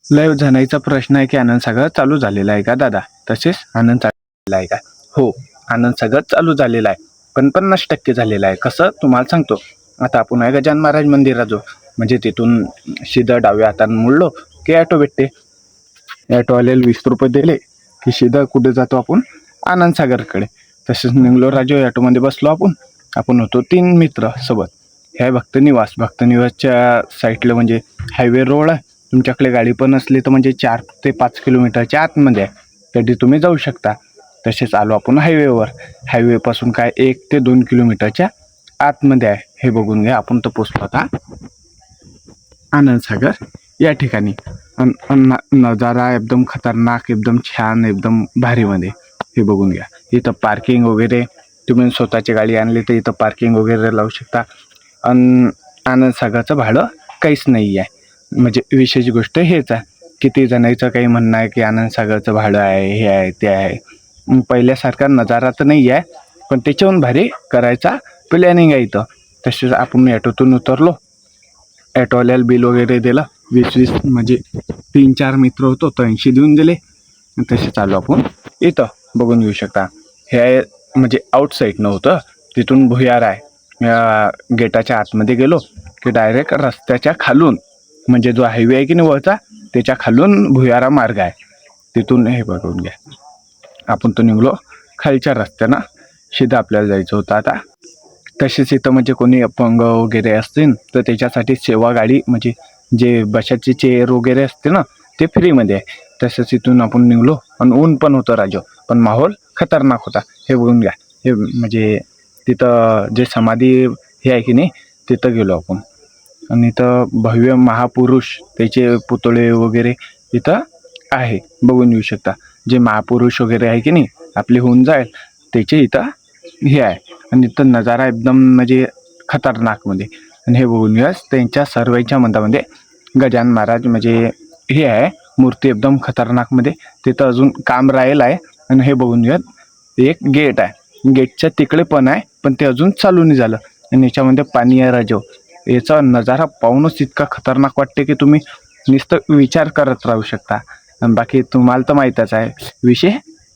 लय जणांचा प्रश्न आहे की आनंदसागर चालू झालेला आहे का दादा? तसेच आनंद झालेला आहे का? हो, आनंदसागर चालू झालेला आहे, पण 50% झालेला आहे. कसं तुम्हाला सांगतो. आता आपण आहे गजानन महाराज मंदिराजवळ, म्हणजे तिथून सीधं डाव्या हातानं मुडलो की ॲटो भेटते. ॲटोवाल्याला 20 रुपये दिले की सीधं कुठे जातो आपण? आनंदसागरकडे. तसेच निघलो राजो, ॲटोमध्ये बसलो आपण. आपण होतो 3 मित्र सोबत. हे आहे भक्तनिवासच्या साईडला म्हणजे हायवे रोड आहे. तुमच्याकडे गाडी पण असली तर म्हणजे 4 ते 5 किलोमीटरच्या आतमध्ये आहे, कधी तुम्ही जाऊ शकता. तसेच आलो आपण हायवेवर. हायवेपासून काय 1 ते 2 किलोमीटरच्या आतमध्ये आहे. हे बघून घ्या, आपण तर पोचलो आता आनंदसागर या ठिकाणी. नजारा एकदम खतरनाक, एकदम छान, एकदम भारीमध्ये. हे बघून घ्या. इथं पार्किंग वगैरे, तुम्ही स्वतःची गाडी आणली तर इथं पार्किंग वगैरे लावू शकता. आनंदसागरचं भाडं काहीच नाही आहे. म्हणजे विशेष गोष्ट हेच आहे. किती जणांचं काही म्हणणं आहे की आनंदसागरचं भाडं आहे, हे आहे, ते आहे. पहिल्यासारखा नजारा तर नाही आहे, पण त्याच्याहून भारी करायचा प्लॅनिंग आहे इथं. तसेच आपण ॲटोतून उतरलो. ॲटोवाल्याला बिल वगैरे दिलं 20 म्हणजे 3-4 मित्र होतो तर 80 देऊन दिले. तसे चालू आपण इथं बघून घेऊ शकता. हे म्हणजे आउटसाईड नव्हतं, तिथून भुयार आहे. गेटाच्या आतमध्ये गेलो की डायरेक्ट रस्त्याच्या खालून, म्हणजे जो हायवे आहे की नाही वरचा, त्याच्या खालून भुयारा मार्ग आहे. तिथून हे बघून घ्या. आपण तो निघलो खालच्या रस्त्यानं, सीधा आपल्याला जायचं होतं आता. तसेच इथं म्हणजे कोणी अपंग वगैरे असतील तर त्याच्यासाठी सेवा गाडी, म्हणजे जे बसाची चेअर वगैरे असते ना, ते फ्रीमध्ये आहे. तसंच इथून आपण निघलो आणि ऊन पण होतं राजो, पण माहोल खतरनाक होता. हे बघून घ्या. हे म्हणजे तिथं जे समाधी हे आहे की नाही, तिथं गेलो आपण. आणि इथं भव्य महापुरुष त्याचे पुतळे वगैरे इथं आहे, बघून येऊ शकता. जे महापुरुष वगैरे आहे की नाही आपले होऊन जाईल, त्याचे इथं हे आहे. आणि इथं नजारा एकदम म्हणजे खतरनाकमध्ये. आणि हे बघून घ्या, त्यांच्या सर्वांच्या मतामध्ये गजानन महाराज म्हणजे हे आहे मूर्ती एकदम खतरनाकमध्ये. तिथं अजून काम राहिलं आहे. आणि हे बघून घ्या, एक गेट आहे, गेटच्या तिकडे पण आहे, पण ते अजून चालू नाही झालं. आणि याच्यामध्ये पाणी आहे राजो. याचा नजारा पाहूनच इतका खतरनाक वाटते की तुम्ही नुसतं विचार करत राहू शकता. आणि बाकी तुम्हाला तर माहीतच आहे, विषय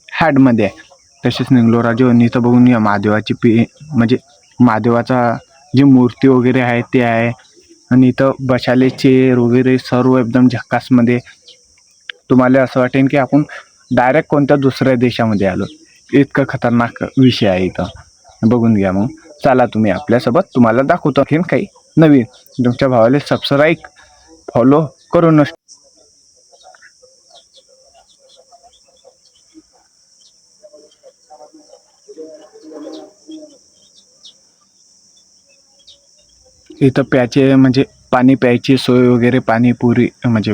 हॅडमध्ये आहे. तसेच निघलो राजो. आणि इथं बघून या महादेवाची म्हणजे महादेवाचा जी मूर्ती वगैरे आहे ते आहे. आणि इथं बसाले चेअर वगैरे सर्व एकदम झकासमध्ये. तुम्हाला असं वाटेल की आपण डायरेक्ट कोणत्या दुसऱ्या देशामध्ये आलो, इतकं खतरनाक विषय आहे इथं. बघून घ्या. मग चला तुम्ही आपल्यासोबत, तुम्हाला दाखवतो आणखीन काही नवीन. तुमच्या भावाला सबस्क्राईब फॉलो करून इथं प्याचे म्हणजे पाणी प्यायची सोय वगैरे, पाणीपुरी म्हणजे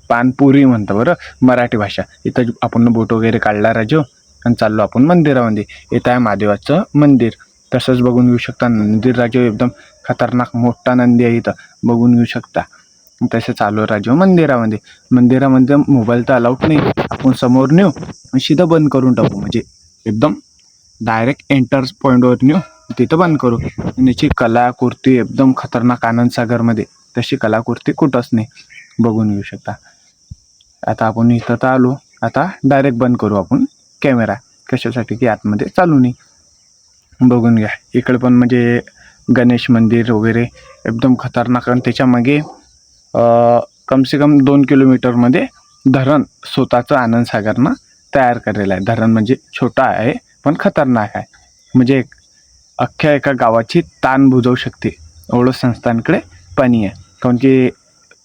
पानपुरी म्हणतं बरं मराठी भाषा. इथं आपण बोट वगैरे काढला राजो आणि चाललो आपण मंदिरामध्ये. इथं आहे महादेवाचं मंदिर. तसंच बघून घेऊ शकता मंदिर राजो, एकदम खतरनाक मोठा नंदी आहे इथं, बघून घेऊ शकता. तसं चालू राजो मंदिरामध्ये. मंदिरामध्ये मोबाईल तर अलाउड नाही, आपण समोर नेऊ आणि सीधा बंद करून टाकू, म्हणजे एकदम डायरेक्ट एंटर पॉईंटवर नेऊ, तिथं बंद करू. आणि याची कलाकृती एकदम खतरनाक आनंदसागरमध्ये तशी कलाकृती कुठंच नाही, बघून घेऊ शकता. आता आपण इथं तर आलो, आता डायरेक्ट बंद करू आपण कॅमेरा. कशासाठी की आतमध्ये चालू नाही. बघून घ्या. इकडे पण म्हणजे गणेश मंदिर वगैरे एकदम खतरनाक. आणि त्याच्या मागे कमसे कम 2 किलोमीटरमध्ये धरण स्वतःचं आनंदसागरनं तयार केलेलं आहे. धरण म्हणजे छोटा आहे पण खतरनाक आहे, म्हणजे अख्ख्या एका गावाची ताण बुजवू शकते एवढं संस्थांकडे पाणी आहे. काऊन की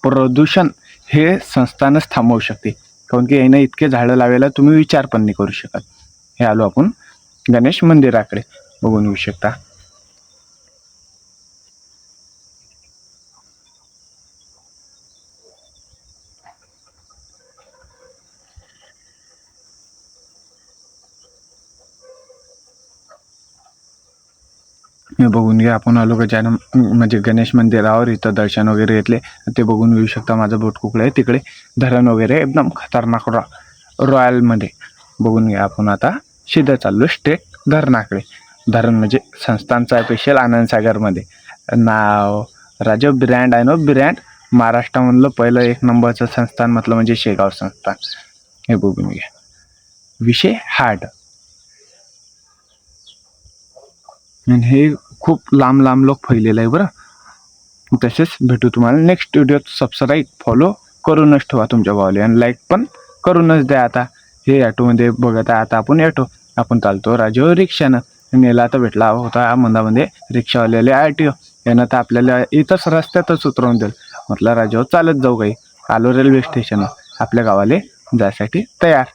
प्रदूषण हे संस्थानच थांबवू शकते. काऊन की यानं इतके झाडं लावायला तुम्ही विचार पण नाही करू शकत. हे आलो आपण गणेश मंदिराकडे, बघून येऊ शकता. हे बघून घ्या. आपण आलो गजानन म्हणजे गणेश मंदिरावर. इथं दर्शन वगैरे घेतले, ते बघून घेऊ शकता. माझं बोट कुकडं आहे तिकडे, धरण वगैरे एकदम खतरनाक रॉयलमध्ये. बघून घ्या. आपण आता सीधं चाललो स्टेट धरणाकडे. धरण म्हणजे संस्थांचा स्पेशल आनंदसागरमध्ये नाव राजा ब्रँड आहे ना, ब्रँड महाराष्ट्रामधलं पहिलं 1 नंबरचं संस्थान म्हटलं म्हणजे शेगाव संस्थान. हे बघून घ्या. विषय हार्ड. आणि हे खूप लांब लांब लोक फैलेलं आहे बरं. तसेच भेटू तुम्हाला नेक्स्ट व्हिडिओत. सबस्क्राईब फॉलो करूनच ठेवा तुमच्या भावाले आणि लाईक पण करूनच द्या. आता हे ॲटोमध्ये बघत आहे. आता आपण चालतो राजेहो रिक्षानं. नेला तर भेटला होता मंदामध्ये रिक्षावाल्याले RTO. यानं तर आपल्याला इथंच रस्त्यातच उतरवून दिलं. म्हटलं राजेहो चालत जाऊ काही. आलो रेल्वे स्टेशनवर. आपल्या गावाले जायसाठी तयार.